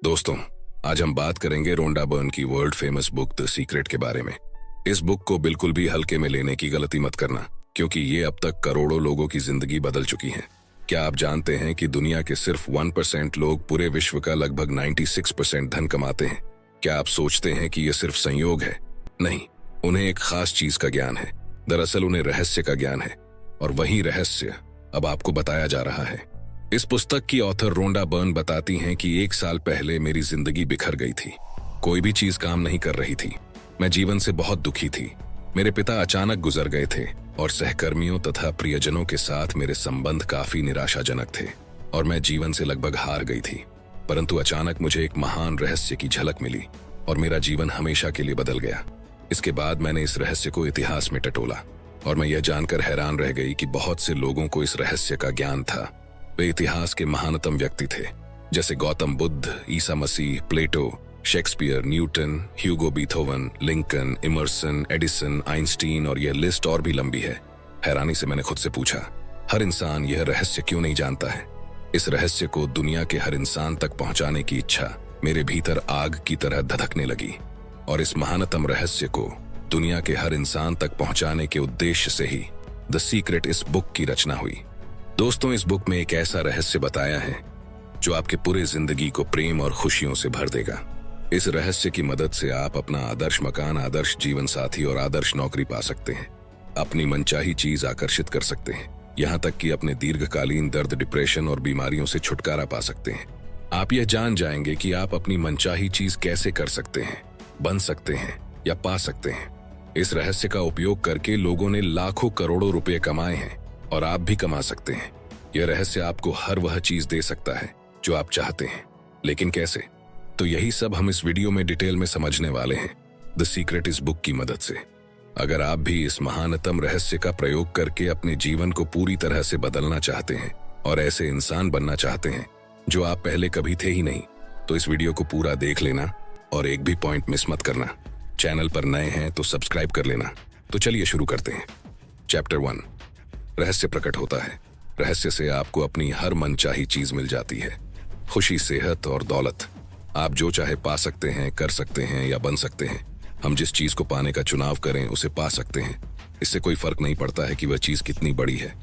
दोस्तों, आज हम बात करेंगे रोंडा बर्न की world famous book the secret के बारे में। इस बुक को बिल्कुल भी हल्के में लेने की गलती मत करना, क्योंकि ये अब तक करोड़ों लोगों की जिंदगी बदल चुकी है। क्या आप जानते हैं कि दुनिया के सिर्फ 1% लोग पूरे विश्व का लगभग 96% धन कमाते हैं? क्या आप सोचते हैं कि यह सिर्फ संयोग है? नहीं, उन्हें एक खास चीज का ज्ञान है। दरअसल उन्हें रहस्य का ज्ञान है, और वही रहस्य अब आपको बताया जा रहा है। इस पुस्तक की ऑथर रोंडा बर्न बताती हैं कि 1 साल पहले मेरी जिंदगी बिखर गई थी। कोई भी चीज काम नहीं कर रही थी। मैं जीवन से बहुत दुखी थी। मेरे पिता अचानक गुजर गए थे और सहकर्मियों तथा प्रियजनों के साथ मेरे संबंध काफी निराशाजनक थे और मैं जीवन से लगभग हार गई थी। परंतु अचानक मुझे एक महान रहस्य की झलक मिली और मेरा जीवन हमेशा के लिए बदल गया। इसके बाद मैंने इस रहस्य को इतिहास में टटोला और मैं यह जानकर हैरान रह गई कि बहुत से लोगों को इस रहस्य का ज्ञान था। वे इतिहास के महानतम व्यक्ति थे, जैसे Gautam Buddha, Isa Masih, Plato, Shakespeare, Newton, Hugo Beethoven, Lincoln, Emerson, Edison, Einstein, और यह लिस्ट और भी लंबी है। हैरानी से मैंने खुद से पूछा, हर इंसान यह रहस्य क्यों नहीं जानता है? इस रहस्य को दुनिया के हर इंसान तक पहुंचाने की इच्छा मेरे भीतर आग की तरह धधकने लगी, और इस महानतम रहस्य को दुनिया के हर इंसान तक पहुंचाने के उद्देश्य से ही द सीक्रेट इस बुक की रचना हुई। दोस्तों, इस बुक में एक ऐसा रहस्य बताया है जो आपके पूरे जिंदगी को प्रेम और खुशियों से भर देगा। इस रहस्य की मदद से आप अपना आदर्श मकान, आदर्श जीवन साथी और आदर्श नौकरी पा सकते हैं। अपनी मनचाही चीज आकर्षित कर सकते हैं, यहाँ तक कि अपने दीर्घकालीन दर्द, डिप्रेशन और बीमारियों से छुटकारा पा सकते हैं। आप यह जान जाएंगे कि आप अपनी मनचाही चीज कैसे कर सकते हैं, बन सकते हैं या पा सकते हैं। इस रहस्य का उपयोग करके लोगों ने लाखों करोड़ों रुपए कमाए हैं और आप भी कमा सकते हैं। यह रहस्य आपको हर वह चीज दे सकता है जो आप चाहते हैं, लेकिन कैसे? तो यही सब हम इस वीडियो में डिटेल में समझने वाले हैं द सीक्रेट इस बुक की मदद से। अगर आप भी इस महानतम रहस्य का प्रयोग करके अपने जीवन को पूरी तरह से बदलना चाहते हैं और ऐसे इंसान बनना चाहते हैं जो आप पहले कभी थे ही नहीं, तो इस वीडियो को पूरा देख लेना और एक भी पॉइंट मिस मत करना। चैनल पर नए हैं तो सब्सक्राइब कर लेना। तो चलिए शुरू करते हैं। चैप्टर 1, रहस्य प्रकट होता है। रहस्य से आपको अपनी हर मनचाही चीज मिल जाती है। खुशी, सेहत और दौलत। आप जो चाहे पा सकते हैं, कर सकते हैं या बन सकते हैं। हम जिस चीज को पाने का चुनाव करें उसे पा सकते हैं। इससे कोई फर्क नहीं पड़ता है कि वह चीज कितनी बड़ी है।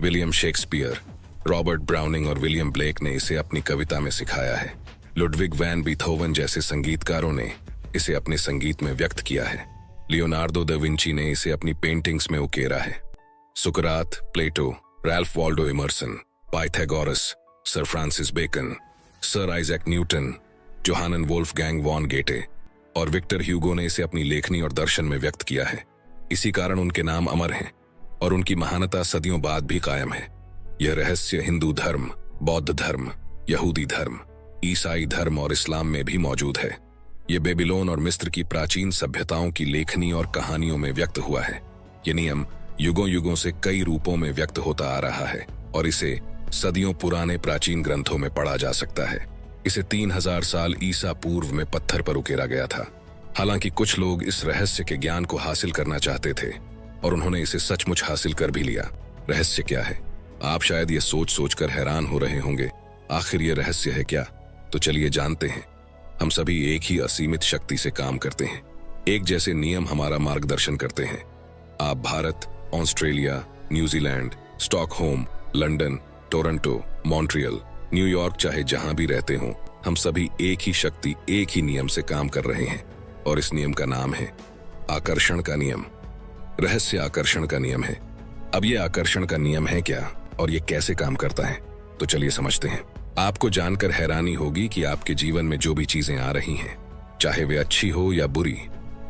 विलियम शेक्सपियर, रॉबर्ट ब्राउनिंग और विलियम ब्लेक ने इसे अपनी कविता में सिखाया है। लुडविग वैन बीथोवन जैसे संगीतकारों ने इसे अपने संगीत में व्यक्त किया है। लियोनार्डो दा विंची ने इसे अपनी पेंटिंग्स में उकेरा है। सुकरात, Plato, Ralph Waldo Emerson, Pythagoras, sir Francis Bacon, sir Isaac Newton, Johann Wolfgang von Goethe और विक्टर ह्यूगो ने इसे अपनी लेखनी और दर्शन में व्यक्त किया है। इसी कारण उनके नाम अमर हैं और उनकी महानता सदियों बाद भी कायम है। यह रहस्य हिंदू धर्म, बौद्ध धर्म, यहूदी धर्म, ईसाई धर्म और इस्लाम में भी मौजूद है। यह बेबीलोन और मिस्र की प्राचीन सभ्यताओं की लेखनी और कहानियों में व्यक्त हुआ है। ये नियम युगों युगों से कई रूपों में व्यक्त होता आ रहा है और इसे सदियों पुराने प्राचीन ग्रंथों में पढ़ा जा सकता है। इसे 3000 साल ईसा पूर्व में पत्थर पर उकेरा गया था। हालांकि कुछ लोग इस रहस्य के ज्ञान को हासिल करना चाहते थे और उन्होंने इसे सचमुच हासिल कर भी लिया। रहस्य क्या है? आप शायद ये सोच सोचकर हैरान हो रहे होंगे, आखिर ये रहस्य है क्या? तो चलिए जानते हैं। हम सभी एक ही असीमित शक्ति से काम करते हैं। एक जैसे नियम हमारा मार्गदर्शन करते हैं। आप Bharat, Australia, New Zealand, Stockholm, London, Toronto, Montreal, New York, चाहे जहां भी रहते हों, हम सभी एक ही शक्ति, एक ही नियम से काम कर रहे हैं और इस नियम का नाम है आकर्षण का नियम। रहस्य आकर्षण का नियम है। अब यह आकर्षण का नियम है क्या और यह कैसे काम करता है? तो चलिए समझते हैं। आपको जानकर हैरानी होगी कि आपके जीवन में जो भी चीजें आ रही हैं, चाहे वे अच्छी हो या बुरी,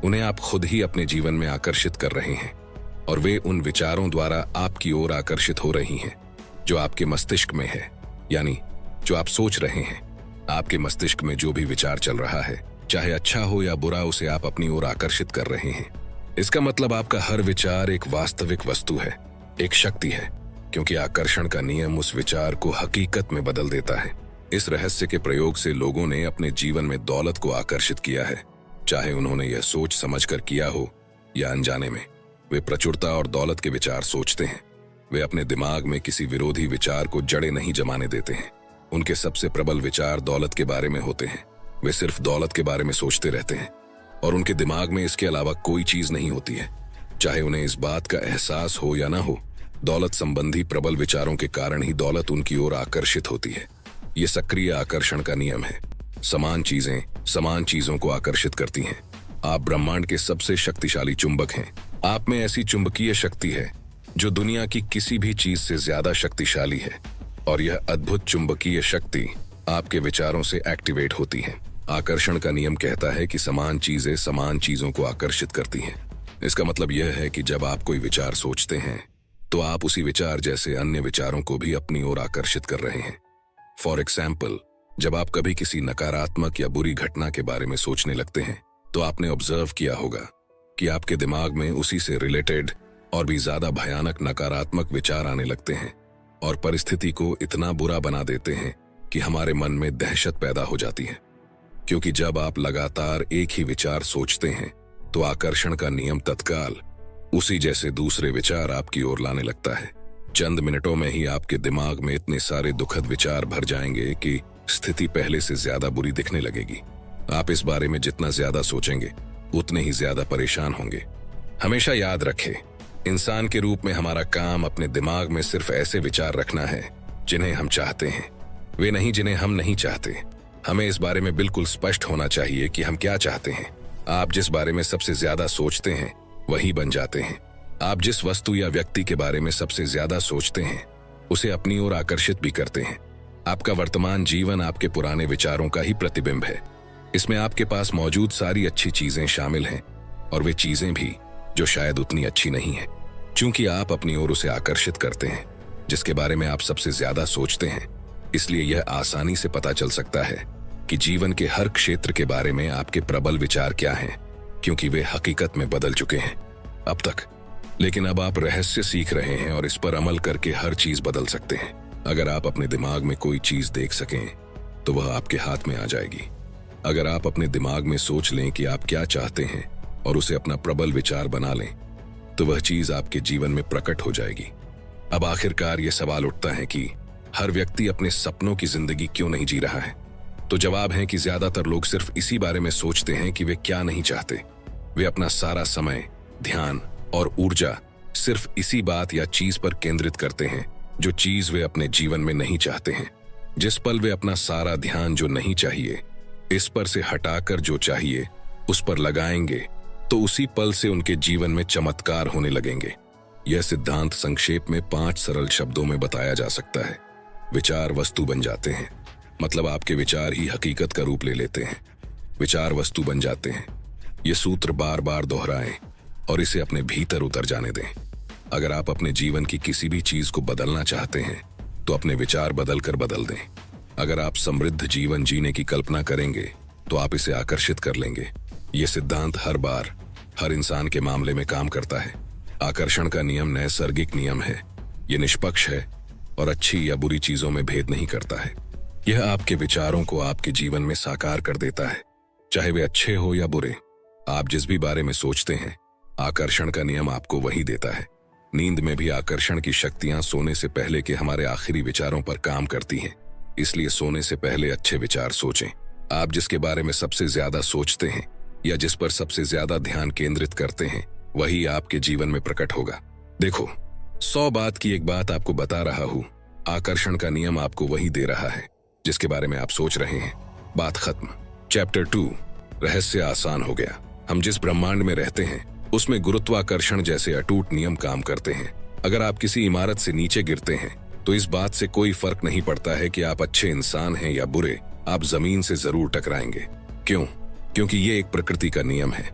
उन्हें आप खुद ही अपने जीवन में आकर्षित कर रहे हैं और वे उन विचारों द्वारा आपकी ओर आकर्षित हो रही हैं जो आपके मस्तिष्क में है, यानी जो आप सोच रहे हैं। आपके मस्तिष्क में जो भी विचार चल रहा है, चाहे अच्छा हो या बुरा, उसे आप अपनी ओर आकर्षित कर रहे हैं। इसका मतलब आपका हर विचार एक वास्तविक वस्तु है, एक शक्ति है, क्योंकि आकर्षण का नियम उस विचार को हकीकत में बदल देता है। इस रहस्य के प्रयोग से लोगों ने अपने जीवन में दौलत को आकर्षित किया है, चाहे उन्होंने यह सोच समझकर किया हो या अनजाने में। वे प्रचुरता और दौलत के विचार सोचते हैं। वे अपने दिमाग में किसी विरोधी विचार को जड़ें नहीं जमाने देते हैं। उनके सबसे प्रबल विचार दौलत के बारे में होते हैं। वे सिर्फ दौलत के बारे में सोचते रहते हैं और उनके दिमाग में इसके अलावा कोई चीज नहीं होती है। चाहे उन्हें इस बात का एहसास हो या ना हो, दौलत संबंधी प्रबल विचारों के कारण ही दौलत उनकी ओर आकर्षित होती है। ये सक्रिय आकर्षण का नियम है। समान चीजें समान चीजों को आकर्षित करती हैं। आप ब्रह्मांड के सबसे शक्तिशाली चुंबक हैं। आप में ऐसी चुंबकीय शक्ति है जो दुनिया की किसी भी चीज से ज्यादा शक्तिशाली है, और यह अद्भुत चुंबकीय शक्ति आपके विचारों से एक्टिवेट होती है। आकर्षण का नियम कहता है कि समान चीजें समान चीजों को आकर्षित करती हैं। इसका मतलब यह है कि जब आप कोई विचार सोचते हैं तो आप उसी विचार जैसे अन्य विचारों को भी अपनी ओर आकर्षित कर रहे हैं। फॉर एग्जाम्पल, जब आप कभी किसी नकारात्मक या बुरी घटना के बारे में सोचने लगते हैं तो आपने ऑब्जर्व किया होगा कि आपके दिमाग में उसी से रिलेटेड और भी ज्यादा भयानक नकारात्मक विचार आने लगते हैं और परिस्थिति को इतना बुरा बना देते हैं कि हमारे मन में दहशत पैदा हो जाती है। क्योंकि जब आप लगातार एक ही विचार सोचते हैं तो आकर्षण का नियम तत्काल उसी जैसे दूसरे विचार आपकी ओर लाने लगता है। चंद मिनटों में ही आपके दिमाग में इतने सारे दुखद विचार भर जाएंगे कि स्थिति पहले से ज्यादा बुरी दिखने लगेगी। आप इस बारे में जितना ज्यादा सोचेंगे उतने ही ज्यादा परेशान होंगे। हमेशा याद रखें, इंसान के रूप में हमारा काम अपने दिमाग में सिर्फ ऐसे विचार रखना है जिन्हें हम चाहते हैं, वे नहीं जिन्हें हम नहीं चाहते। हमें इस बारे में बिल्कुल स्पष्ट होना चाहिए कि हम क्या चाहते हैं। आप जिस बारे में सबसे ज्यादा सोचते हैं वही बन जाते हैं। आप जिस वस्तु या व्यक्ति के बारे में सबसे ज्यादा सोचते हैं उसे अपनी ओर आकर्षित भी करते हैं। आपका वर्तमान जीवन आपके पुराने विचारों का ही प्रतिबिंब है। इसमें आपके पास मौजूद सारी अच्छी चीजें शामिल हैं और वे चीजें भी जो शायद उतनी अच्छी नहीं है। चूंकि आप अपनी ओर उसे आकर्षित करते हैं जिसके बारे में आप सबसे ज्यादा सोचते हैं, इसलिए यह आसानी से पता चल सकता है कि जीवन के हर क्षेत्र के बारे में आपके प्रबल विचार क्या हैं, क्योंकि वे हकीकत में बदल चुके हैं अब तक। लेकिन अब आप रहस्य सीख रहे हैं और इस पर अमल करके हर चीज बदल सकते हैं। अगर आप अपने दिमाग में कोई चीज देख सकें तो वह आपके हाथ में आ जाएगी। अगर आप अपने दिमाग में सोच लें कि आप क्या चाहते हैं और उसे अपना प्रबल विचार बना लें तो वह चीज आपके जीवन में प्रकट हो जाएगी। अब आखिरकार यह सवाल उठता है कि हर व्यक्ति अपने सपनों की जिंदगी क्यों नहीं जी रहा है? तो जवाब है कि ज्यादातर लोग सिर्फ इसी बारे में सोचते हैं कि वे क्या नहीं चाहते। वे अपना सारा समय, ध्यान और ऊर्जा सिर्फ इसी बात या चीज पर केंद्रित करते हैं जो चीज वे अपने जीवन में नहीं चाहते हैं। जिस पल वे अपना सारा ध्यान जो नहीं चाहिए इस पर से हटाकर जो चाहिए उस पर लगाएंगे तो उसी पल से उनके जीवन में चमत्कार होने लगेंगे। यह सिद्धांत संक्षेप में 5 सरल शब्दों में बताया जा सकता है। विचार वस्तु बन जाते हैं, मतलब आपके विचार ही हकीकत का रूप ले लेते हैं। विचार वस्तु बन जाते हैं। ये सूत्र बार बार दोहराएं और इसे अपने भीतर उतर जाने दें। अगर आप अपने जीवन की किसी भी चीज को बदलना चाहते हैं तो अपने विचार बदलकर बदल दें। अगर आप समृद्ध जीवन जीने की कल्पना करेंगे तो आप इसे आकर्षित कर लेंगे। ये सिद्धांत हर बार हर इंसान के मामले में काम करता है। आकर्षण का नियम नैसर्गिक नियम है। ये निष्पक्ष है और अच्छी या बुरी चीजों में भेद नहीं करता है। यह आपके विचारों को आपके जीवन में साकार कर देता है, चाहे वे अच्छे हो या बुरे। आप जिस भी बारे में सोचते हैं आकर्षण का नियम आपको वही देता है। नींद में भी आकर्षण की शक्तियां सोने से पहले के हमारे आखिरी विचारों पर काम करती हैं। इसलिए सोने से पहले अच्छे विचार सोचें। आप जिसके बारे में सबसे ज्यादा सोचते हैं या जिस पर सबसे ज्यादा ध्यान केंद्रित करते हैं वही आपके जीवन में प्रकट होगा। देखो, 100 बात की एक बात आपको बता रहा हूं। आकर्षण का नियम आपको वही दे रहा है जिसके बारे में आप सोच रहे हैं। बात खत्म। चैप्टर 2, रहस्य आसान हो गया। हम जिस ब्रह्मांड में रहते हैं उसमें गुरुत्वाकर्षण जैसे अटूट नियम काम करते हैं। अगर आप किसी इमारत से नीचे गिरते हैं तो इस बात से कोई फर्क नहीं पड़ता है कि आप अच्छे इंसान हैं या बुरे, आप जमीन से जरूर टकराएंगे। क्यों? क्योंकि ये एक प्रकृति का नियम है।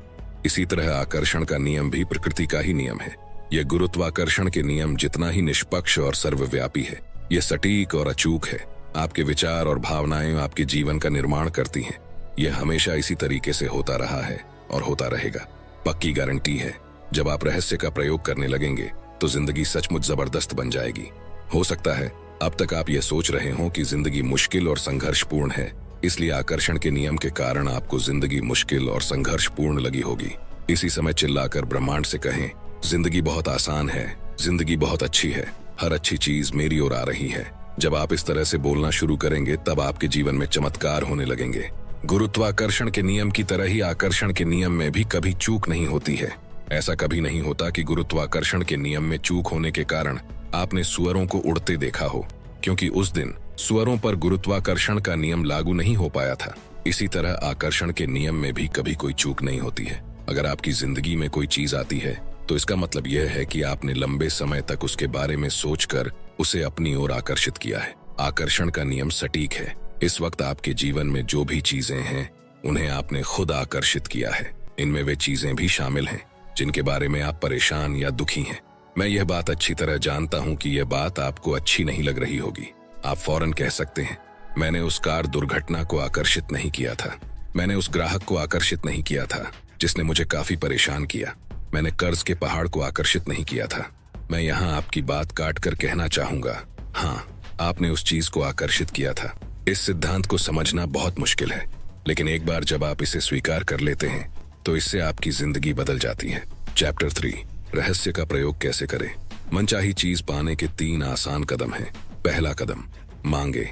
इसी तरह आकर्षण का नियम भी प्रकृति का ही नियम है। यह गुरुत्वाकर्षण के नियम जितना ही निष्पक्ष और सर्वव्यापी है, यह सटीक और अचूक है। आपके विचार और भावनाएं आपके जीवन का निर्माण करती हैं। यह हमेशा इसी तरीके से होता रहा है और होता रहेगा। पक्की गारंटी है, जब आप रहस्य का प्रयोग करने लगेंगे तो जिंदगी सचमुच जबरदस्त बन जाएगी। हो सकता है अब तक आप ये सोच रहे हो कि जिंदगी मुश्किल और संघर्षपूर्ण है, इसलिए आकर्षण के नियम के कारण आपको जिंदगी मुश्किल और संघर्षपूर्ण लगी होगी। इसी समय चिल्लाकर ब्रह्मांड से कहें, जिंदगी बहुत आसान है, जिंदगी बहुत अच्छी है, हर अच्छी चीज मेरी ओर आ रही है। जब आप इस तरह से बोलना शुरू करेंगे तब आपके जीवन में चमत्कार होने लगेंगे। गुरुत्वाकर्षण के नियम की तरह ही आकर्षण के नियम में भी कभी चूक नहीं होती है। ऐसा कभी नहीं होता कि गुरुत्वाकर्षण के नियम में चूक होने के कारण आपने सूअरों को उड़ते देखा हो, क्योंकि उस दिन सूअरों पर गुरुत्वाकर्षण का नियम लागू नहीं हो पाया था। इसी तरह आकर्षण के नियम में भी कभी कोई चूक नहीं होती है। अगर आपकी जिंदगी में कोई चीज आती है तो इसका मतलब यह है कि आपने लंबे समय तक उसके बारे में सोचकर उसे अपनी ओर आकर्षित किया है। आकर्षण का नियम सटीक है। इस वक्त आपके जीवन में जो भी चीजें हैं उन्हें आपने खुद आकर्षित किया है। इनमें वे चीजें भी शामिल हैं जिनके बारे में आप परेशान या दुखी हैं। मैं यह बात अच्छी तरह जानता हूं कि यह बात आपको अच्छी नहीं लग रही होगी। आप फौरन कह सकते हैं, मैंने उस कार दुर्घटना को आकर्षित नहीं किया था, मैंने उस ग्राहक को आकर्षित नहीं किया था जिसने मुझे काफी परेशान किया, मैंने कर्ज के पहाड़ को आकर्षित नहीं किया था। मैं यहाँ आपकी बात काट कर कहना चाहूंगा, हाँ, आपने उस चीज को आकर्षित किया था। इस सिद्धांत को समझना बहुत मुश्किल है, लेकिन एक बार जब आप इसे स्वीकार कर लेते हैं तो इससे आपकी जिंदगी बदल जाती है। चैप्टर 3, रहस्य का प्रयोग कैसे करें। मनचाही चीज पाने के 3 आसान कदम हैं। पहला कदम, मांगे।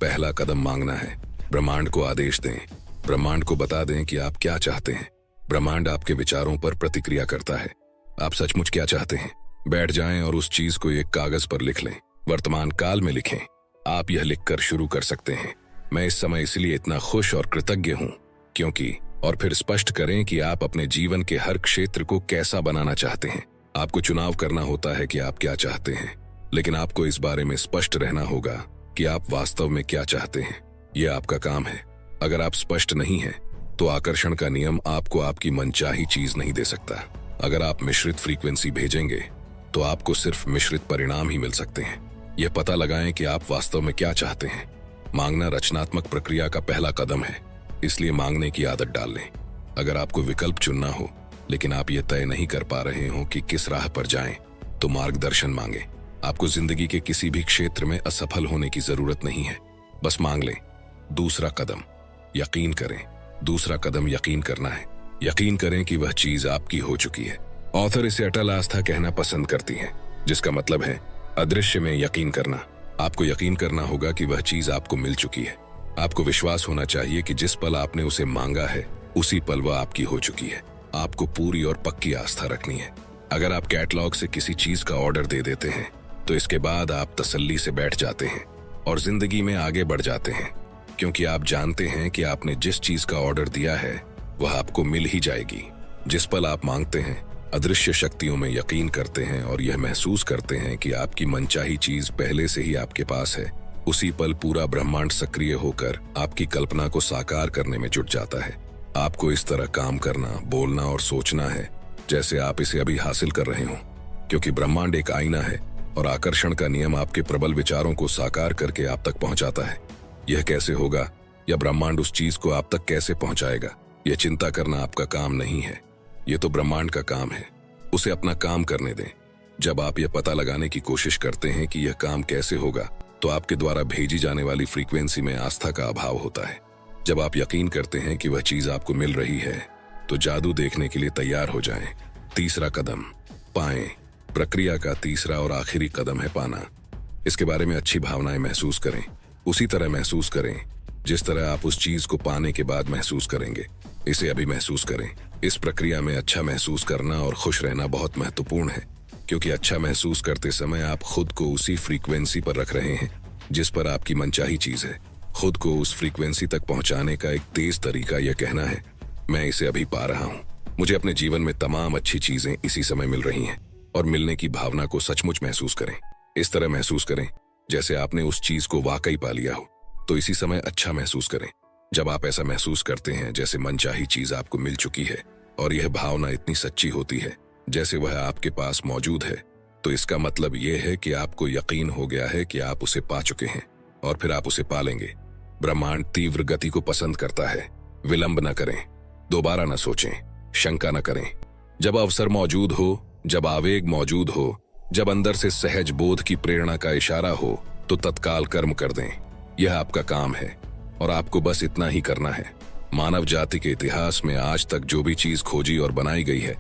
पहला कदम मांगना है। ब्रह्मांड को आदेश दें। ब्रह्मांड को बता दें कि आप क्या चाहते हैं। ब्रह्मांड आपके विचारों पर प्रतिक्रिया करता है। आप सचमुच क्या चाहते हैं? बैठ जाएं और उस चीज को एक कागज पर लिख लें। वर्तमान काल में लिखें। आप यह लिखकर शुरू कर सकते हैं, मैं इस समय इसलिए इतना खुश और कृतज्ञ हूं क्योंकि, और फिर स्पष्ट करें कि आप अपने जीवन के हर क्षेत्र को कैसा बनाना चाहते हैं। आपको चुनाव करना होता है कि आप क्या चाहते हैं, लेकिन आपको इस बारे में स्पष्ट रहना होगा कि आप वास्तव में क्या चाहते हैं। यह आपका काम है। अगर आप स्पष्ट नहीं हैं, तो आकर्षण का नियम आपको आपकी मनचाही चीज नहीं दे सकता। अगर आप मिश्रित फ्रीक्वेंसी भेजेंगे तो आपको सिर्फ मिश्रित परिणाम ही मिल सकते हैं। यह पता लगाएं कि आप वास्तव में क्या चाहते हैं। मांगना रचनात्मक प्रक्रिया का पहला कदम है, इसलिए मांगने की आदत डाल लें। अगर आपको विकल्प चुनना हो लेकिन आप यह तय नहीं कर पा रहे हो कि किस राह पर जाएं, तो मार्गदर्शन मांगे। आपको जिंदगी के किसी भी क्षेत्र में असफल होने की जरूरत नहीं है, बस मांग लें। दूसरा कदम, यकीन करें। दूसरा कदम यकीन करना है। यकीन करें कि वह चीज आपकी हो चुकी है। ऑथर इसे अटल आस्था कहना पसंद करती है, जिसका मतलब है अदृश्य में यकीन करना। आपको यकीन करना होगा कि वह चीज आपको मिल चुकी है। आपको विश्वास होना चाहिए कि जिस पल आपने उसे मांगा है उसी पल वह आपकी हो चुकी है। आपको पूरी और पक्की आस्था रखनी है। अगर आप कैटलॉग से किसी चीज का ऑर्डर दे देते हैं तो इसके बाद आप तसल्ली से बैठ जाते हैं और जिंदगी में आगे बढ़ जाते हैं, क्योंकि आप जानते हैं कि आपने जिस चीज का ऑर्डर दिया है वह आपको मिल ही जाएगी। जिस पल आप मांगते हैं, अदृश्य शक्तियों में यकीन करते हैं और यह महसूस करते हैं कि आपकी मनचाही चीज पहले से ही आपके पास है, उसी पल पूरा ब्रह्मांड सक्रिय होकर आपकी कल्पना को साकार करने में जुट जाता है। आपको इस तरह काम करना, बोलना और सोचना है जैसे आप इसे अभी हासिल कर रहे हो, क्योंकि ब्रह्मांड एक आईना है और आकर्षण का नियम आपके प्रबल विचारों को साकार करके आप तक पहुंचाता है। यह कैसे होगा या ब्रह्मांड उस चीज को आप तक कैसे पहुंचाएगा, यह चिंता करना आपका काम नहीं है। यह तो ब्रह्मांड का काम है। उसे अपना काम करने दें। जब आप यह पता लगाने की कोशिश करते हैं कि यह काम कैसे होगा, तो आपके द्वारा भेजी जाने वाली फ्रीक्वेंसी में आस्था का अभाव होता है। जब आप यकीन करते हैं कि वह चीज आपको मिल रही है, तो जादू देखने के लिए तैयार हो जाएं। तीसरा कदम, पाएं। प्रक्रिया का तीसरा और आखिरी कदम है पाना। इसके बारे में अच्छी भावनाएं महसूस करें। उसी तरह महसूस करें जिस तरह आप उस चीज को पाने के बाद महसूस करेंगे। इसे अभी महसूस करें। इस प्रक्रिया में अच्छा महसूस करना और खुश रहना बहुत महत्वपूर्ण है, क्योंकि अच्छा महसूस करते समय आप खुद को उसी फ्रीक्वेंसी पर रख रहे हैं जिस पर आपकी मनचाही चीज है। खुद को उस फ्रीक्वेंसी तक पहुंचाने का एक तेज तरीका यह कहना है, मैं इसे अभी पा रहा हूं। मुझे अपने जीवन में तमाम अच्छी चीजें इसी समय मिल रही हैं। और मिलने की भावना को सचमुच महसूस करें। इस तरह महसूस करें जैसे आपने उस चीज को वाकई पा लिया हो। तो इसी समय अच्छा महसूस करें। जब आप ऐसा महसूस करते हैं जैसे मनचाही चीज आपको मिल चुकी है और यह भावना इतनी सच्ची होती है जैसे वह आपके पास मौजूद है, तो इसका मतलब यह है कि आपको यकीन हो गया है कि आप उसे पा चुके हैं और फिर आप उसे पालेंगे। ब्रह्मांड तीव्र गति को पसंद करता है। विलंब न करें, दोबारा न सोचें, शंका न करें। जब अवसर मौजूद हो, जब आवेग मौजूद हो, जब अंदर से सहज बोध की प्रेरणा का इशारा हो, तो तत्काल कर्म कर दें। यह आपका काम है और आपको बस इतना ही करना है। मानव जाति के इतिहास में आज तक जो भी चीज खोजी और बनाई गई है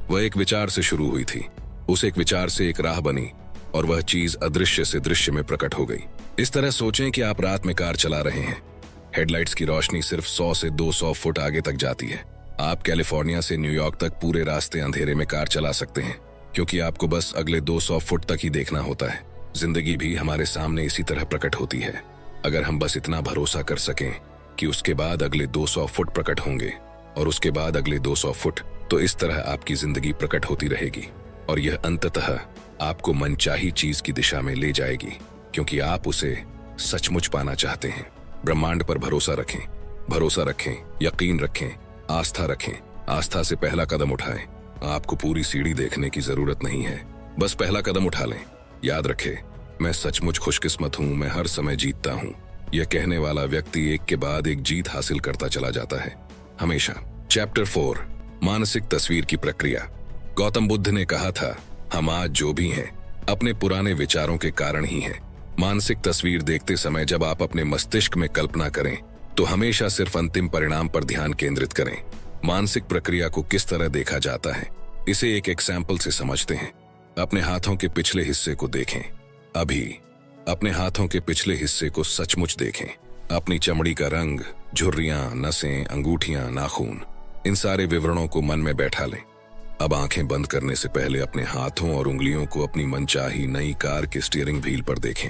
वह एक विचार से शुरू हुई थी। उस एक विचार से एक राह बनी और वह चीज अदृश्य से दृश्य में प्रकट हो गई। इस तरह सोचें कि आप रात में कार चला रहे हैं। हेडलाइट्स की रोशनी सिर्फ 100 से 200 फुट आगे तक जाती है। आप कैलिफोर्निया से न्यूयॉर्क तक पूरे रास्ते अंधेरे में कार चला सकते हैं, क्योंकि आपको बस अगले 200 फुट तक ही देखना होता है। जिंदगी भी हमारे सामने इसी तरह प्रकट होती है। अगर हम बस इतना भरोसा कर सकें कि उसके बाद अगले 200 फुट प्रकट होंगे और उसके बाद अगले 200 फुट, तो इस तरह आपकी जिंदगी प्रकट होती रहेगी और यह अंततः आपको मनचाही चीज की दिशा में ले जाएगी, क्योंकि आप उसे सचमुच पाना चाहते हैं। ब्रह्मांड पर भरोसा रखें, यकीन रखें, आस्था रखें। आस्था से पहला कदम उठाएं। आपको पूरी सीढ़ी देखने की जरूरत नहीं है, बस पहला कदम उठा लें। याद रखें, मैं सचमुच खुशकिस्मत हूं, मैं हर समय जीतता हूं। यह कहने वाला व्यक्ति एक के बाद एक जीत हासिल करता चला जाता है, हमेशा। चैप्टर 4, मानसिक तस्वीर की प्रक्रिया। गौतम बुद्ध ने कहा था, हम आज जो भी हैं अपने पुराने विचारों के कारण ही हैं। मानसिक तस्वीर देखते समय जब आप अपने मस्तिष्क में कल्पना करें तो हमेशा सिर्फ अंतिम परिणाम पर ध्यान केंद्रित करें। मानसिक प्रक्रिया को किस तरह देखा जाता है, इसे एक एग्जाम्पल से समझते हैं। अपने हाथों के पिछले हिस्से को देखें। अभी अपने हाथों के पिछले हिस्से को सचमुच देखें। अपनी चमड़ी का रंग, झुर्रियां, नसें, अंगूठियां, नाखून, इन सारे विवरणों को मन में बैठा लें। अब आंखें बंद करने से पहले अपने हाथों और उंगलियों को अपनी मनचाही नई कार के स्टीयरिंग व्हील पर देखें।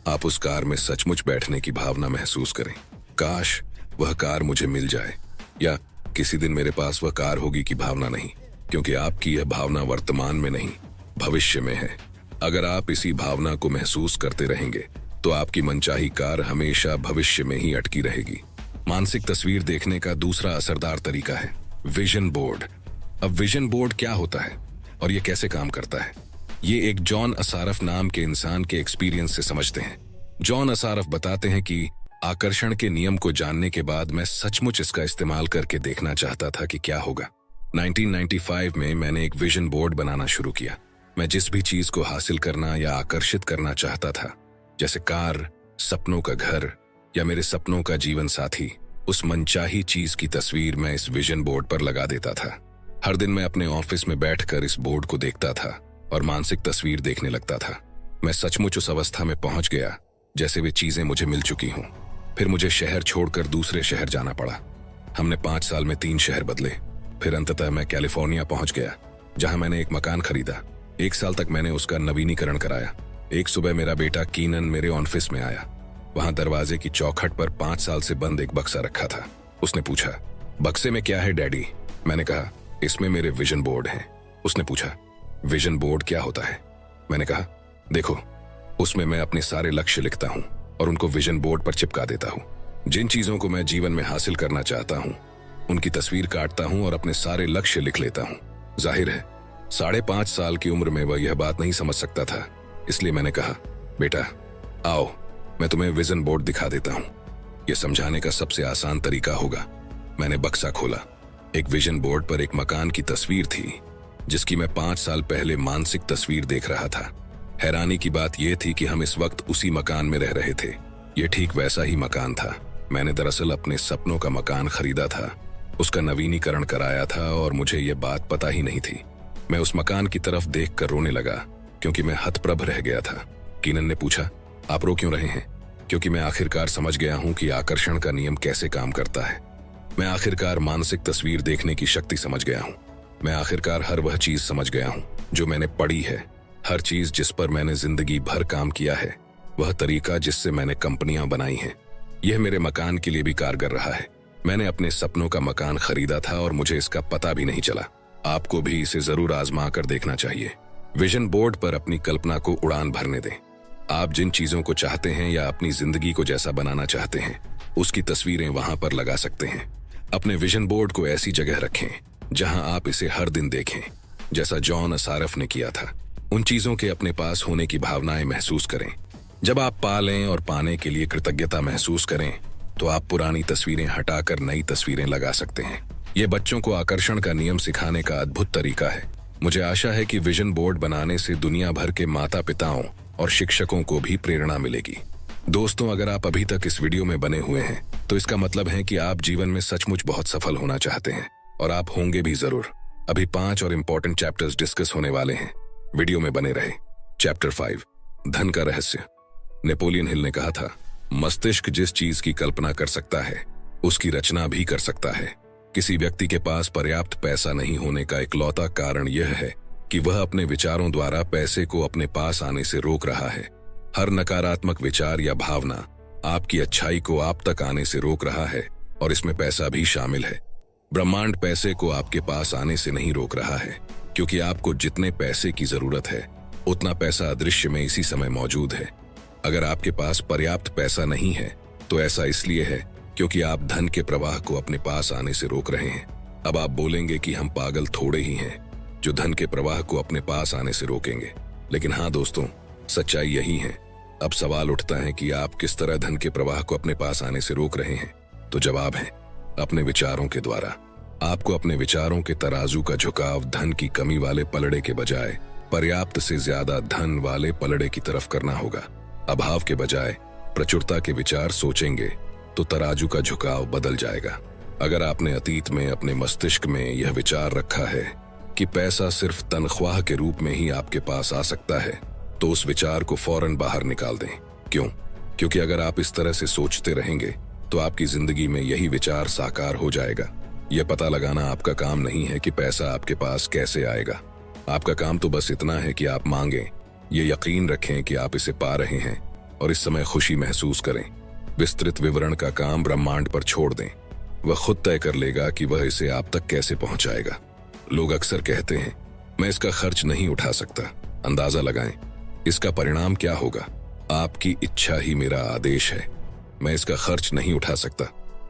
आप उस कार में सचमुच बैठने की भावना महसूस करें। काश वह कार मुझे मिल जाए, या किसी दिन मेरे पास वह कार होगी की भावना नहीं, क्योंकि आपकी यह भावना वर्तमान में नहीं, भविष्य में है। अगर आप इसी भावना को महसूस करते रहेंगे तो आपकी मनचाही कार हमेशा भविष्य में ही अटकी रहेगी। मानसिक तस्वीर देखने का दूसरा असरदार तरीका है विजन बोर्ड। अब विजन बोर्ड क्या होता है और ये कैसे काम करता है, ये एक जॉन असारफ नाम के इंसान के एक्सपीरियंस से समझते हैं। जॉन असारफ बताते हैं कि आकर्षण के नियम को जानने के बाद मैं सचमुच इसका इस्तेमाल करके देखना चाहता था कि क्या होगा। 1995 में मैंने एक विजन बोर्ड बनाना शुरू किया। मैं जिस भी चीज को हासिल करना या आकर्षित करना चाहता था, जैसे कार, सपनों का घर या मेरे सपनों का जीवन साथी, उस मनचाही चीज की तस्वीर मैं इस विजन बोर्ड पर लगा देता था। हर दिन मैं अपने ऑफिस में बैठकर इस बोर्ड को देखता था और मानसिक तस्वीर देखने लगता था। मैं सचमुच उस अवस्था में पहुंच गया जैसे वे चीजें मुझे मिल चुकी हों। फिर मुझे शहर छोड़कर दूसरे शहर जाना पड़ा। हमने 5 साल में 3 शहर बदले। फिर अंततः मैं कैलिफोर्निया पहुंच गया, जहां मैंने एक मकान खरीदा। 1 साल तक मैंने उसका नवीनीकरण कराया। एक सुबह मेरा बेटा कीनन मेरे ऑफिस में आया। वहां दरवाजे की चौखट पर 5 साल से बंद एक बक्सा रखा था। उसने पूछा, बक्से में क्या है डैडी? मैंने कहा, इसमें मेरे विजन बोर्ड हैं। उसने पूछा, विजन बोर्ड क्या होता है? मैंने कहा, देखो, उसमें मैं अपने सारे लक्ष्य लिखता हूं और उनको विजन बोर्ड पर चिपका देता हूं। जिन चीजों को मैं जीवन में हासिल करना चाहता हूं उनकी तस्वीर काटता हूं और अपने सारे लक्ष्य लिख लेता हूं। जाहिर है 5.5 साल की उम्र में वह यह बात नहीं समझ सकता था, इसलिए मैंने कहा, बेटा आओ, मैं तुम्हें विजन बोर्ड दिखा देता हूं। यह समझाने का सबसे आसान तरीका होगा। मैंने बक्सा खोला। एक विजन बोर्ड पर एक मकान की तस्वीर थी जिसकी मैं 5 साल पहले मानसिक तस्वीर देख रहा था। हैरानी की बात यह थी कि हम इस वक्त उसी मकान में रह रहे थे। यह ठीक वैसा ही मकान था। मैंने दरअसल अपने सपनों का मकान खरीदा था, उसका नवीनीकरण कराया था और मुझे यह बात पता ही नहीं थी। मैं उस मकान की तरफ देखकर रोने लगा क्योंकि मैं हतप्रभ रह गया था। कीनन ने पूछा, आप रो क्यों रहे हैं? क्योंकि मैं आखिरकार समझ गया हूं कि आकर्षण का नियम कैसे काम करता है। मैं आखिरकार मानसिक तस्वीर देखने की शक्ति समझ गया हूं। मैं आखिरकार हर वह चीज समझ गया हूं जो मैंने पढ़ी है, हर चीज जिस पर मैंने जिंदगी भर काम किया है, वह तरीका जिससे मैंने कंपनियां बनाई हैं। यह मेरे मकान के लिए भी कारगर रहा है। मैंने अपने सपनों का मकान खरीदा था और मुझे इसका पता भी नहीं चला। आपको भी इसे जरूर आजमा कर देखना चाहिए। विजन बोर्ड पर अपनी कल्पना को उड़ान भरने दें। आप जिन चीजों को चाहते हैं या अपनी जिंदगी को जैसा बनाना चाहते हैं, उसकी तस्वीरें वहां पर लगा सकते हैं। अपने विजन बोर्ड को ऐसी जगह रखें जहां आप इसे हर दिन देखें, जैसा जॉन असारफ ने किया था। उन चीजों के अपने पास होने की भावनाएं महसूस करें। जब आप पालें और पाने के लिए कृतज्ञता महसूस करें तो आप पुरानी तस्वीरें हटाकर नई तस्वीरें लगा सकते हैं। ये बच्चों को आकर्षण का नियम सिखाने का अद्भुत तरीका है। मुझे आशा है कि विजन बोर्ड बनाने से दुनिया भर के माता पिताओं और शिक्षकों को भी प्रेरणा मिलेगी। दोस्तों, अगर आप अभी तक इस वीडियो में बने हुए हैं तो इसका मतलब है कि आप जीवन में सचमुच बहुत सफल होना चाहते हैं, और आप होंगे भी जरूर। अभी 5 और इम्पोर्टेंट चैप्टर्स डिस्कस होने वाले हैं। वीडियो में बने रहे। चैप्टर 5, धन का रहस्य। नेपोलियन हिल ने कहा था, मस्तिष्क जिस चीज की कल्पना कर सकता है उसकी रचना भी कर सकता है। किसी व्यक्ति के पास पर्याप्त पैसा नहीं होने का इकलौता कारण यह है कि वह अपने विचारों द्वारा पैसे को अपने पास आने से रोक रहा है। हर नकारात्मक विचार या भावना आपकी अच्छाई को आप तक आने से रोक रहा है और इसमें पैसा भी शामिल है। ब्रह्मांड पैसे को आपके पास आने से नहीं रोक रहा है, क्योंकि आपको जितने पैसे की जरूरत है उतना पैसा अदृश्य में इसी समय मौजूद है। अगर आपके पास पर्याप्त पैसा नहीं है तो ऐसा इसलिए है क्योंकि आप धन के प्रवाह को अपने पास आने से रोक रहे हैं। अब आप बोलेंगे कि हम पागल थोड़े ही हैं जो धन के प्रवाह को अपने पास आने से रोकेंगे, लेकिन हाँ दोस्तों, सच्चाई यही है। अब सवाल उठता है कि आप किस तरह धन के प्रवाह को अपने पास आने से रोक रहे हैं। तो जवाब है अपने विचारों के द्वारा। आपको अपने विचारों के तराजू का झुकाव धन की कमी वाले पलड़े के बजाय पर्याप्त से ज्यादा धन वाले पलड़े की तरफ करना होगा। अभाव के बजाय प्रचुरता के विचार सोचेंगे तो तराजू का झुकाव बदल जाएगा। अगर आपने अतीत में अपने मस्तिष्क में यह विचार रखा है कि पैसा सिर्फ तनख्वाह के रूप में ही आपके पास आ सकता है, तो उस विचार को फौरन बाहर निकाल दें। क्यों? क्योंकि अगर आप इस तरह से सोचते रहेंगे तो आपकी जिंदगी में यही विचार साकार हो जाएगा। यह पता लगाना आपका काम नहीं है कि पैसा आपके पास कैसे आएगा। आपका काम तो बस इतना है कि आप मांगें, ये यकीन रखें कि आप इसे पा रहे हैं और इस समय खुशी महसूस करें। विस्तृत विवरण का काम ब्रह्मांड पर छोड़ दें। वह खुद तय कर लेगा कि वह इसे आप तक कैसे पहुंचाएगा। लोग अक्सर कहते हैं, मैं इसका खर्च नहीं उठा सकता। अंदाजा लगाएं, इसका परिणाम क्या होगा? आपकी इच्छा ही मेरा आदेश है। मैं इसका खर्च नहीं उठा सकता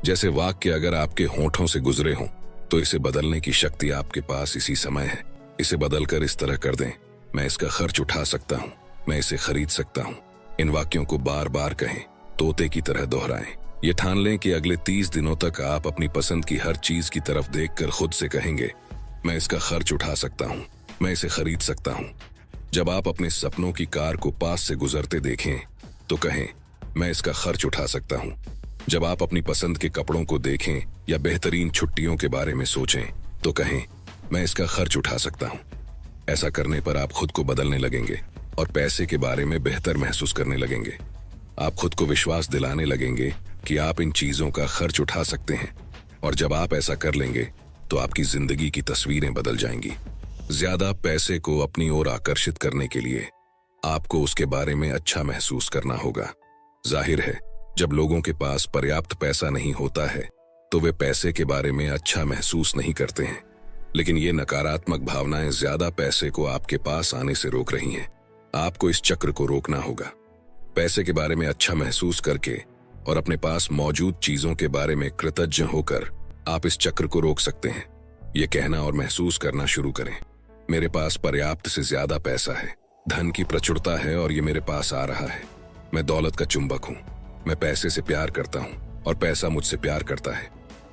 जैसे वाक्य अगर आपके होठों से गुजरे हों तो इसे बदलने की शक्ति आपके पास इसी समय है। इसे बदलकर इस तरह कर दें, मैं इसका खर्च उठा सकता हूँ, मैं इसे खरीद सकता हूँ। इन वाक्यों को बार बार कहें, तोते की तरह दोहराएं। ये ठान लें कि अगले 30 दिनों तक आप अपनी पसंद की हर चीज की तरफ देखकर खुद से कहेंगे, मैं इसका खर्च उठा सकता हूँ, मैं इसे खरीद सकता हूँ। जब आप अपने सपनों की कार को पास से गुजरते देखें तो कहें, मैं इसका खर्च उठा सकता हूँ। जब आप अपनी पसंद के कपड़ों को देखें या बेहतरीन छुट्टियों के बारे में सोचें तो कहें, मैं इसका खर्च उठा सकता हूँ। ऐसा करने पर आप खुद को बदलने लगेंगे और पैसे के बारे में बेहतर महसूस करने लगेंगे। आप खुद को विश्वास दिलाने लगेंगे कि आप इन चीजों का खर्च उठा सकते हैं, और जब आप ऐसा कर लेंगे तो आपकी जिंदगी की तस्वीरें बदल जाएंगी। ज्यादा पैसे को अपनी ओर आकर्षित करने के लिए आपको उसके बारे में अच्छा महसूस करना होगा। जाहिर है, जब लोगों के पास पर्याप्त पैसा नहीं होता है तो वे पैसे के बारे में अच्छा महसूस नहीं करते हैं, लेकिन ये नकारात्मक भावनाएं ज्यादा पैसे को आपके पास आने से रोक रही हैं। आपको इस चक्र को रोकना होगा। पैसे के बारे में अच्छा महसूस करके और अपने पास मौजूद चीजों के बारे में कृतज्ञ होकर आप इस चक्र को रोक सकते हैं। ये कहना और महसूस करना शुरू करें, मेरे पास पर्याप्त से ज्यादा पैसा है, धन की प्रचुरता है और ये मेरे पास आ रहा है। मैं दौलत का चुंबक हूँ, मैं पैसे से प्यार करता हूँ और पैसा मुझसे प्यार करता है।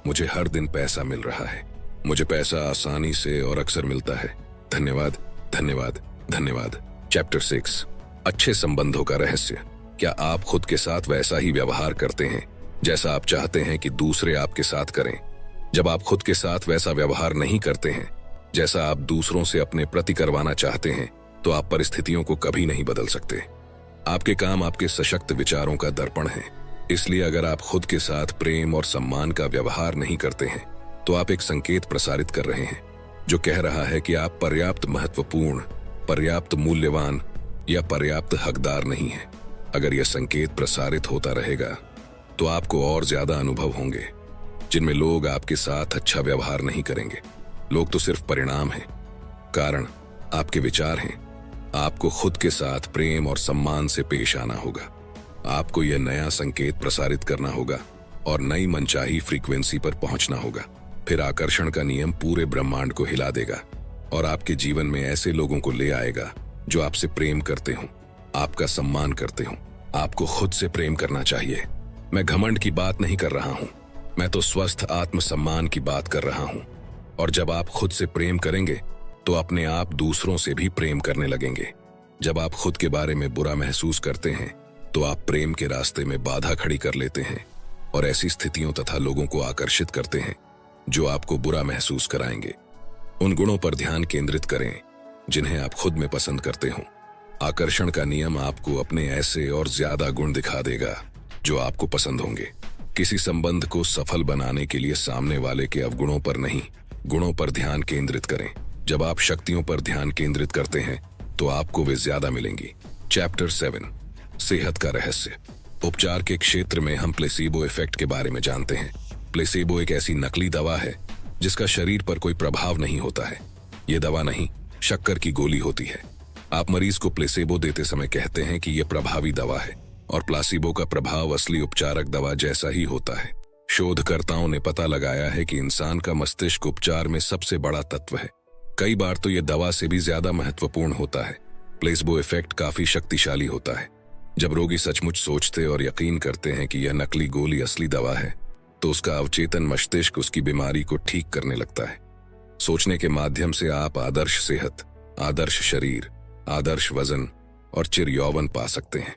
मुझे हर दिन पैसा मिल रहा है, मुझे पैसा आसानी से और अक्सर मिलता है। धन्यवाद, धन्यवाद, धन्यवाद। चैप्टर 6, अच्छे संबंधों का रहस्य। क्या आप खुद के साथ वैसा ही व्यवहार करते हैं जैसा आप चाहते हैं कि दूसरे आपके साथ करें? जब आप खुद के साथ वैसा व्यवहार नहीं करते हैं जैसा आप दूसरों से अपने प्रति करवाना चाहते हैं, तो आप परिस्थितियों को कभी नहीं बदल सकते। आपके काम आपके सशक्त विचारों का दर्पण है। इसलिए अगर आप खुद के साथ प्रेम और सम्मान का व्यवहार नहीं करते हैं तो आप एक संकेत प्रसारित कर रहे हैं जो कह रहा है कि आप पर्याप्त महत्वपूर्ण, पर्याप्त मूल्यवान या पर्याप्त हकदार नहीं हैं। अगर यह संकेत प्रसारित होता रहेगा तो आपको और ज्यादा अनुभव होंगे जिनमें लोग आपके साथ अच्छा व्यवहार नहीं करेंगे। लोग तो सिर्फ परिणाम हैं, कारण आपके विचार हैं। आपको खुद के साथ प्रेम और सम्मान से पेश आना होगा। आपको यह नया संकेत प्रसारित करना होगा और नई मनचाही फ्रीक्वेंसी पर पहुंचना होगा। फिर आकर्षण का नियम पूरे ब्रह्मांड को हिला देगा और आपके जीवन में ऐसे लोगों को ले आएगा जो आपसे प्रेम करते हों, आपका सम्मान करते हों। आपको खुद से प्रेम करना चाहिए। मैं घमंड की बात नहीं कर रहा हूं, मैं तो स्वस्थ आत्मसम्मान की बात कर रहा हूं। और जब आप खुद से प्रेम करेंगे तो अपने आप दूसरों से भी प्रेम करने लगेंगे। जब आप खुद के बारे में बुरा महसूस करते हैं तो आप प्रेम के रास्ते में बाधा खड़ी कर लेते हैं और ऐसी स्थितियों तथा लोगों को आकर्षित करते हैं जो आपको बुरा महसूस कराएंगे। उन गुणों पर ध्यान केंद्रित करें जिन्हें आप खुद में पसंद करते हो। आकर्षण का नियम आपको अपने ऐसे और ज्यादा गुण दिखा देगा जो आपको पसंद होंगे। किसी संबंध को सफल बनाने के लिए सामने वाले के अवगुणों पर नहीं, गुणों पर ध्यान केंद्रित करें। जब आप शक्तियों पर ध्यान केंद्रित करते हैं तो आपको वे ज्यादा मिलेंगी। चैप्टर 7, सेहत का रहस्य। उपचार के क्षेत्र में हम प्लेसीबो इफेक्ट के बारे में जानते हैं। प्लेसीबो एक ऐसी नकली दवा है जिसका शरीर पर कोई प्रभाव नहीं होता है। ये दवा नहीं, शक्कर की गोली होती है। आप मरीज को प्लेसीबो देते समय कहते हैं कि यह प्रभावी दवा है, और प्लासीबो का प्रभाव असली उपचारक दवा जैसा ही होता है। शोधकर्ताओं ने पता लगाया है कि इंसान का मस्तिष्क उपचार में सबसे बड़ा तत्व है। कई बार तो यह दवा से भी ज्यादा महत्वपूर्ण होता है। प्लेसीबो इफेक्ट काफी शक्तिशाली होता है। जब रोगी सचमुच सोचते और यकीन करते हैं कि यह नकली गोली असली दवा है, तो उसका अवचेतन मस्तिष्क उसकी बीमारी को ठीक करने लगता है। सोचने के माध्यम से आप आदर्श सेहत, आदर्श शरीर, आदर्श वजन और चिर यौवन पा सकते हैं।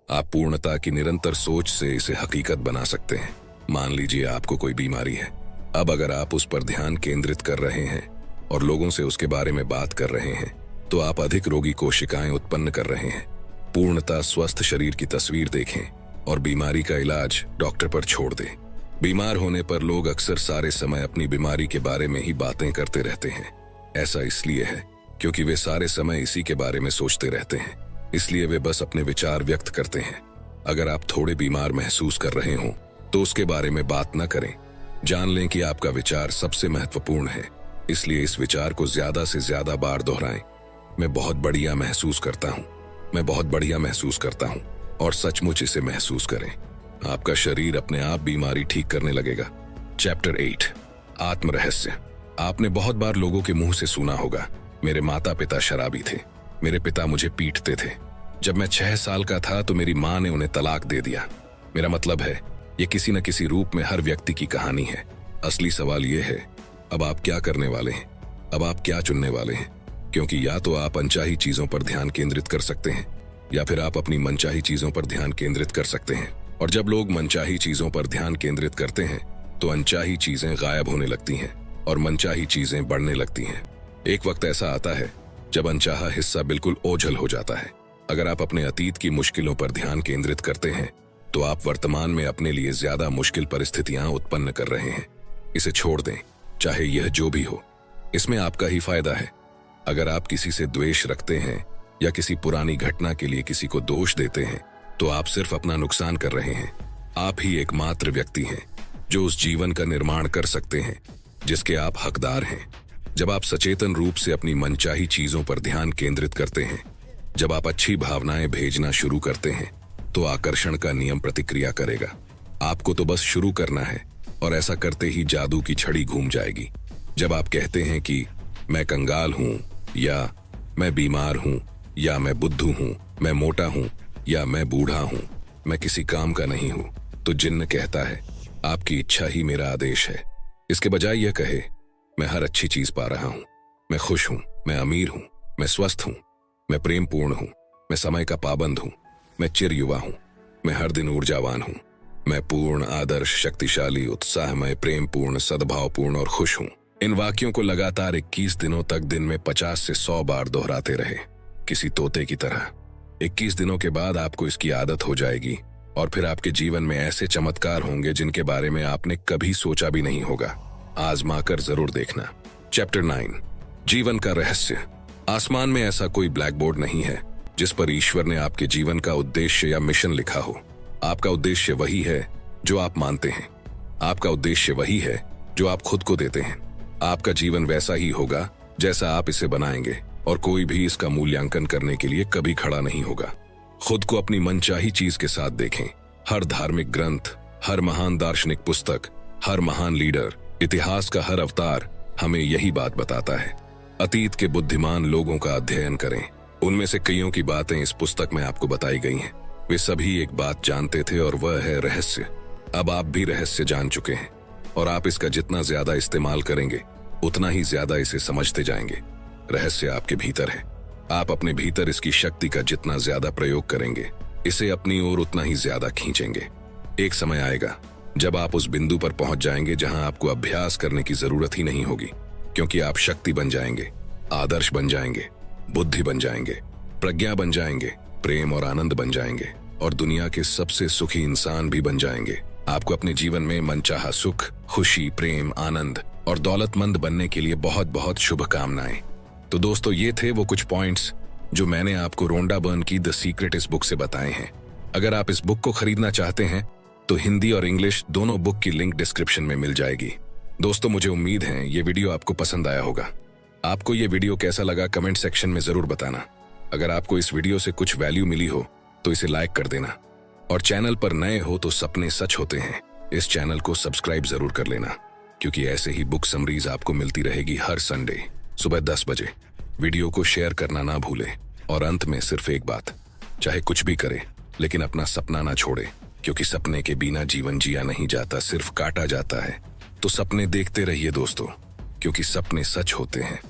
आप पूर्णता की निरंतर सोच से इसे हकीकत बना सकते हैं। मान लीजिए आपको कोई बीमारी है। अब अगर आप उस पर ध्यान केंद्रित कर रहे हैं और लोगों से उसके बारे में बात कर रहे हैं, तो आप अधिक रोगी कोशिकाएं उत्पन्न कर रहे हैं। पूर्णता स्वस्थ शरीर की तस्वीर देखें और बीमारी का इलाज डॉक्टर पर छोड़ दें। बीमार होने पर लोग अक्सर सारे समय अपनी बीमारी के बारे में ही बातें करते रहते हैं। ऐसा इसलिए है क्योंकि वे सारे समय इसी के बारे में सोचते रहते हैं, इसलिए वे बस अपने विचार व्यक्त करते हैं। अगर आप थोड़े बीमार महसूस कर रहे हों तो उसके बारे में बात न करें। जान लें कि आपका विचार सबसे महत्वपूर्ण है, इसलिए इस विचार को ज्यादा से ज्यादा बार दोहराएं। मैं बहुत बढ़िया महसूस करता हूँ, मैं बहुत बढ़िया महसूस करता हूँ, और सचमुच इसे महसूस करें। आपका शरीर अपने आप बीमारी ठीक करने लगेगा। चैप्टर 8, आत्म रहस्य। आपने बहुत बार लोगों के मुंह से सुना होगा, मेरे माता पिता शराबी थे, मेरे पिता मुझे पीटते थे, जब मैं 6 साल का था तो मेरी माँ ने उन्हें तलाक दे दिया। मेरा मतलब है, ये किसी न किसी रूप में हर व्यक्ति की कहानी है। असली सवाल ये है, अब आप क्या करने वाले हैं? अब आप क्या चुनने वाले हैं? क्योंकि या तो आप अनचाही चीजों पर ध्यान केंद्रित कर सकते हैं, या फिर आप अपनी मनचाही चीजों पर ध्यान केंद्रित कर सकते हैं। और जब लोग मनचाही चीजों पर ध्यान केंद्रित करते हैं तो अनचाही चीजें गायब होने लगती हैं और मनचाही चीजें बढ़ने लगती हैं। एक वक्त ऐसा आता है जब अनचाहा हिस्सा बिल्कुल ओझल हो जाता है। अगर आप अपने अतीत की मुश्किलों पर ध्यान केंद्रित करते हैं तो आप वर्तमान में अपने लिए ज्यादा मुश्किल परिस्थितियां उत्पन्न कर रहे हैं। इसे छोड़ दें, चाहे यह जो भी हो, इसमें आपका ही फायदा है। अगर आप किसी से द्वेष रखते हैं या किसी पुरानी घटना के लिए किसी को दोष देते हैं तो आप सिर्फ अपना नुकसान कर रहे हैं। आप ही एकमात्र व्यक्ति हैं जो उस जीवन का निर्माण कर सकते हैं जिसके आप हकदार हैं। जब आप सचेतन रूप से अपनी मनचाही चीजों पर ध्यान केंद्रित करते हैं, जब आप अच्छी भावनाएं भेजना शुरू करते हैं, तो आकर्षण का नियम प्रतिक्रिया करेगा। आपको तो बस शुरू करना है, और ऐसा करते ही जादू की छड़ी घूम जाएगी। जब आप कहते हैं कि मैं कंगाल हूं, या मैं बीमार हूं, या मैं बुद्धू हूं, मैं मोटा हूं, या मैं बूढ़ा हूं, मैं किसी काम का नहीं हूं, तो जिन्न कहता है आपकी इच्छा ही मेरा आदेश है। इसके बजाय यह कहे मैं हर अच्छी चीज पा रहा हूं, मैं खुश हूं, मैं अमीर हूं, मैं स्वस्थ हूं, मैं प्रेम पूर्ण हूं, मैं समय का पाबंद हूं, मैं चिर युवा हूं, मैं हर दिन ऊर्जावान हूं, मैं पूर्ण, आदर्श, शक्तिशाली, उत्साहमय, प्रेम पूर्ण, सद्भावपूर्ण और खुश हूं। इन वाक्यों को लगातार 21 दिनों तक दिन में 50 से 100 बार दोहराते रहे, किसी तोते की तरह। 21 दिनों के बाद आपको इसकी आदत हो जाएगी और फिर आपके जीवन में ऐसे चमत्कार होंगे जिनके बारे में आपने कभी सोचा भी नहीं होगा। आजमा कर जरूर देखना। चैप्टर 9, जीवन का रहस्य। आसमान में ऐसा कोई ब्लैक बोर्ड नहीं है जिस पर ईश्वर ने आपके जीवन का उद्देश्य या मिशन लिखा हो। आपका उद्देश्य वही है जो आप मानते हैं। आपका उद्देश्य वही है जो आप खुद को देते हैं। आपका जीवन वैसा ही होगा जैसा आप इसे बनाएंगे, और कोई भी इसका मूल्यांकन करने के लिए कभी खड़ा नहीं होगा। खुद को अपनी मनचाही चीज के साथ देखें। हर धार्मिक ग्रंथ, हर महान दार्शनिक पुस्तक, हर महान लीडर, इतिहास का हर अवतार हमें यही बात बताता है। अतीत के बुद्धिमान लोगों का अध्ययन करें। उनमें से कईयों की बातें इस पुस्तक में आपको बताई गई हैं। वे सभी एक बात जानते थे, और वह है रहस्य। अब आप भी रहस्य जान चुके हैं, और आप इसका जितना ज्यादा इस्तेमाल करेंगे उतना ही ज्यादा इसे समझते जाएंगे। रहस्य आपके भीतर है। आप अपने भीतर इसकी शक्ति का जितना ज्यादा प्रयोग करेंगे, इसे अपनी ओर उतना ही ज्यादा खींचेंगे। एक समय आएगा जब आप उस बिंदु पर पहुंच जाएंगे जहां आपको अभ्यास करने की जरूरत ही नहीं होगी, क्योंकि आप शक्ति बन जाएंगे, आदर्श बन जाएंगे, बुद्धि बन जाएंगे, प्रज्ञा बन जाएंगे, प्रेम और आनंद बन जाएंगे, और दुनिया के सबसे सुखी इंसान भी बन जाएंगे। आपको अपने जीवन में मनचाहा सुख, खुशी, प्रेम, आनंद और दौलतमंद बनने के लिए बहुत बहुत शुभकामनाएं। तो दोस्तों, ये थे वो कुछ पॉइंट्स जो मैंने आपको रोंडा बर्न की द सीक्रेट इस बुक से बताए हैं। अगर आप इस बुक को खरीदना चाहते हैं तो हिंदी और इंग्लिश दोनों बुक की लिंक डिस्क्रिप्शन में मिल जाएगी। दोस्तों, मुझे उम्मीद है ये वीडियो आपको पसंद आया होगा। आपको ये वीडियो कैसा लगा कमेंट सेक्शन में जरूर बताना। अगर आपको इस वीडियो से कुछ वैल्यू मिली हो तो इसे लाइक कर देना, और चैनल पर नए हो तो सपने सच होते हैं इस चैनल को सब्सक्राइब जरूर कर लेना, क्योंकि ऐसे ही बुक समरीज आपको मिलती रहेगी हर संडे सुबह 10 बजे। वीडियो को शेयर करना ना भूले। और अंत में सिर्फ एक बात, चाहे कुछ भी करे लेकिन अपना सपना ना छोड़े, क्योंकि सपने के बिना जीवन जिया नहीं जाता, सिर्फ काटा जाता है। तो सपने देखते रहिए दोस्तों, क्योंकि सपने सच होते हैं।